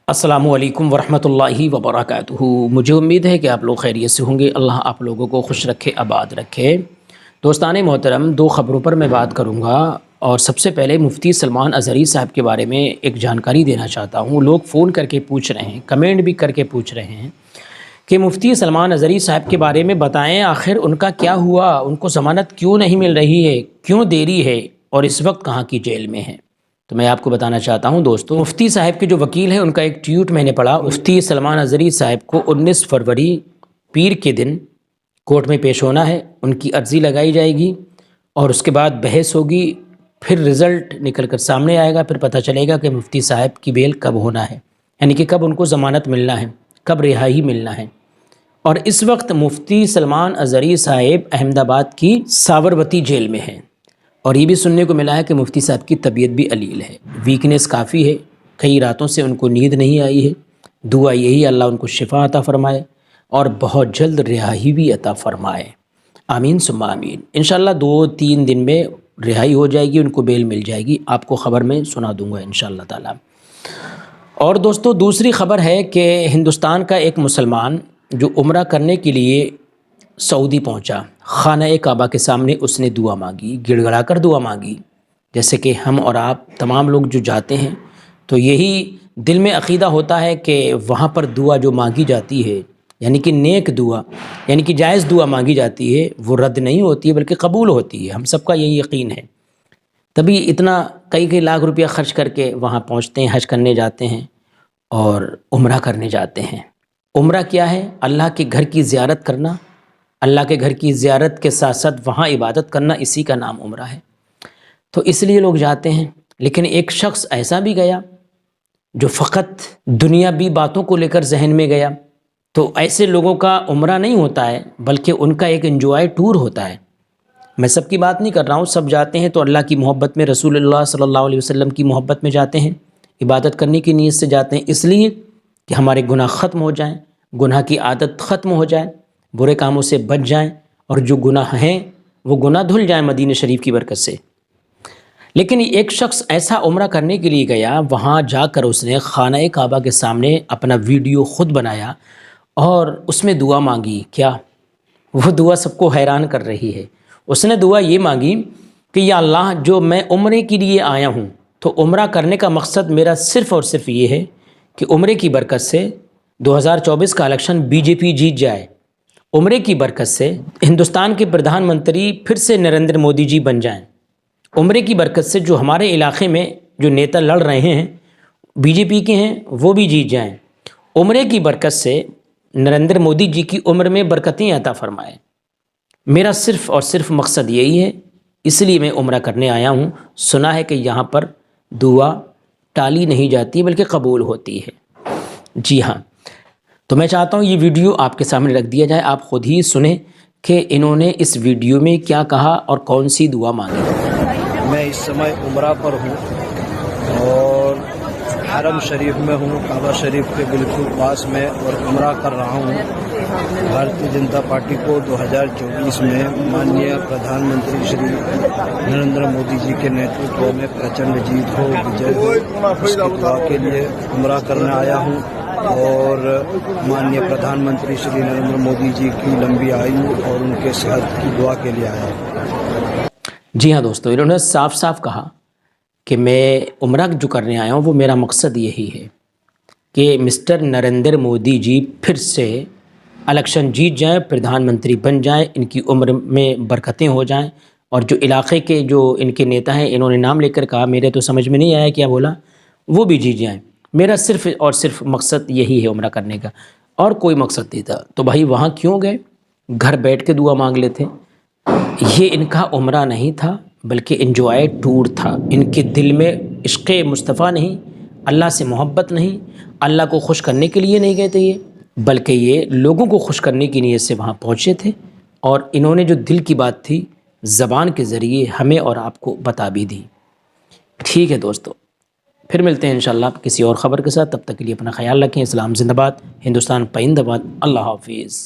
السلام علیکم ورحمۃ اللہ وبرکاتہ۔ مجھے امید ہے کہ آپ لوگ خیریت سے ہوں گے۔ اللہ آپ لوگوں کو خوش رکھے، آباد رکھے۔ دوستان محترم، دو خبروں پر میں بات کروں گا، اور سب سے پہلے مفتی سلمان اظہری صاحب کے بارے میں ایک جانکاری دینا چاہتا ہوں۔ لوگ فون کر کے پوچھ رہے ہیں، کمنٹ بھی کر کے پوچھ رہے ہیں کہ مفتی سلمان اظہری صاحب کے بارے میں بتائیں، آخر ان کا کیا ہوا، ان کو ضمانت کیوں نہیں مل رہی ہے، کیوں دیری ہے، اور اس وقت کہاں کی جیل میں ہیں۔ تو میں آپ کو بتانا چاہتا ہوں دوستو، مفتی صاحب کے جو وکیل ہیں ان کا ایک ٹویٹ میں نے پڑھا۔ مفتی سلمان اظہری صاحب کو 19 فروری پیر کے دن کورٹ میں پیش ہونا ہے، ان کی عرضی لگائی جائے گی اور اس کے بعد بحث ہوگی، پھر رزلٹ نکل کر سامنے آئے گا، پھر پتہ چلے گا کہ مفتی صاحب کی بیل کب ہونا ہے، یعنی کہ کب ان کو ضمانت ملنا ہے، کب رہائی ملنا ہے۔ اور اس وقت مفتی سلمان اظہری صاحب احمد آباد کی سابرمتی جیل میں ہیں، اور یہ بھی سننے کو ملا ہے کہ مفتی صاحب کی طبیعت بھی علیل ہے، ویکنس کافی ہے، کئی راتوں سے ان کو نیند نہیں آئی ہے۔ دعا یہی اللہ ان کو شفا عطا فرمائے اور بہت جلد رہائی بھی عطا فرمائے، آمین ثم آمین۔ انشاءاللہ 2-3 دن میں رہائی ہو جائے گی، ان کو بیل مل جائے گی، آپ کو خبر میں سنا دوں گا انشاءاللہ تعالی۔ اور دوستو، دوسری خبر ہے کہ ہندوستان کا ایک مسلمان جو عمرہ کرنے کے لیے سعودی پہنچا، خانہ کعبہ کے سامنے اس نے دعا مانگی، گڑ گڑا کر دعا مانگی، جیسے کہ ہم اور آپ تمام لوگ جو جاتے ہیں تو یہی دل میں عقیدہ ہوتا ہے کہ وہاں پر دعا جو مانگی جاتی ہے، یعنی کہ نیک دعا، یعنی کہ جائز دعا مانگی جاتی ہے، وہ رد نہیں ہوتی ہے بلکہ قبول ہوتی ہے۔ ہم سب کا یہی یقین ہے، تبھی اتنا کئی لاکھ روپیہ خرچ کر کے وہاں پہنچتے ہیں، حج کرنے جاتے ہیں اور عمرہ کرنے جاتے ہیں۔ عمرہ کیا ہے؟ اللہ کے گھر کی زیارت کرنا، اللہ کے گھر کی زیارت کے ساتھ ساتھ وہاں عبادت کرنا، اسی کا نام عمرہ ہے۔ تو اس لیے لوگ جاتے ہیں۔ لیکن ایک شخص ایسا بھی گیا جو فقط دنیاوی باتوں کو لے کر ذہن میں گیا، تو ایسے لوگوں کا عمرہ نہیں ہوتا ہے بلکہ ان کا ایک انجوائے ٹور ہوتا ہے۔ میں سب کی بات نہیں کر رہا ہوں، سب جاتے ہیں تو اللہ کی محبت میں، رسول اللہ صلی اللہ علیہ وسلم کی محبت میں جاتے ہیں، عبادت کرنے کی نیت سے جاتے ہیں، اس لیے کہ ہمارے گناہ ختم ہو جائیں، گناہ کی عادت ختم ہو جائے، برے کاموں سے بچ جائیں، اور جو گناہ ہیں وہ گناہ دھل جائیں مدینہ شریف کی برکت سے۔ لیکن ایک شخص ایسا عمرہ کرنے کے لیے گیا، وہاں جا کر اس نے خانہ کعبہ کے سامنے اپنا ویڈیو خود بنایا اور اس میں دعا مانگی۔ کیا؟ وہ دعا سب کو حیران کر رہی ہے۔ اس نے دعا یہ مانگی کہ یا اللہ، جو میں عمرے کے لیے آیا ہوں تو عمرہ کرنے کا مقصد میرا صرف اور صرف یہ ہے کہ عمرے کی برکت سے 2024 کا الیکشن بی جے پی جیت جائے، عمرے کی برکت سے ہندوستان کے پردھان منتری پھر سے نریندر مودی جی بن جائیں، عمرے کی برکت سے جو ہمارے علاقے میں جو نیتا لڑ رہے ہیں بی جے پی کے ہیں وہ بھی جیت جائیں، عمرے کی برکت سے نریندر مودی جی کی عمر میں برکتیں عطا فرمائے۔ میرا صرف اور صرف مقصد یہی ہے، اس لیے میں عمرہ کرنے آیا ہوں۔ سنا ہے کہ یہاں پر دعا ٹالی نہیں جاتی بلکہ قبول ہوتی ہے۔ جی ہاں، تو میں چاہتا ہوں یہ ویڈیو آپ کے سامنے رکھ دیا جائے، آپ خود ہی سنیں کہ انہوں نے اس ویڈیو میں کیا کہا اور کون سی دعا مانگی۔ میں اس سمے عمرہ پر ہوں اور حرم شریف میں ہوں، کعبہ شریف کے بالکل پاس میں، اور عمرہ کر رہا ہوں۔ بھارتیہ جنتا پارٹی کو 2024 میں مانیہ پردھان منتری شری نریندر مودی جی کے نیترتو میں پرچنڈ جیت ہو، وجے ہو، اس کی دعا کے لیے عمرہ کرنے آیا ہوں، اور مانیہ پردھان منتری شری نریندر مودی جی کی لمبی آیو اور ان کے صحت کی دعا کے لیے آیا ہوں۔ جی ہاں دوستو، انہوں نے صاف صاف کہا کہ میں عمرہ جو کرنے آیا ہوں وہ میرا مقصد یہی ہے کہ مسٹر نریندر مودی جی پھر سے الیکشن جیت جائیں، پردھان منتری بن جائیں، ان کی عمر میں برکتیں ہو جائیں، اور جو علاقے کے جو ان کے نیتا ہیں انہوں نے نام لے کر کہا، میرے تو سمجھ میں نہیں آیا کیا بولا، وہ بھی جیت جائیں۔ میرا صرف اور صرف مقصد یہی ہے عمرہ کرنے کا، اور کوئی مقصد نہیں تھا۔ تو بھائی وہاں کیوں گئے؟ گھر بیٹھ کے دعا مانگ لیتے۔ یہ ان کا عمرہ نہیں تھا بلکہ انجوائے ٹور تھا۔ ان کے دل میں عشق مصطفیٰ نہیں، اللہ سے محبت نہیں، اللہ کو خوش کرنے کے لیے نہیں گئے تھے یہ، بلکہ یہ لوگوں کو خوش کرنے کی نیت سے وہاں پہنچے تھے، اور انہوں نے جو دل کی بات تھی زبان کے ذریعے ہمیں اور آپ کو بتا بھی دی۔ ٹھیک ہے دوستو، پھر ملتے ہیں انشاءاللہ کسی اور خبر کے ساتھ، تب تک کے لیے اپنا خیال رکھیں۔ اسلام زندہ باد، ہندوستان پائندہ باد، اللہ حافظ۔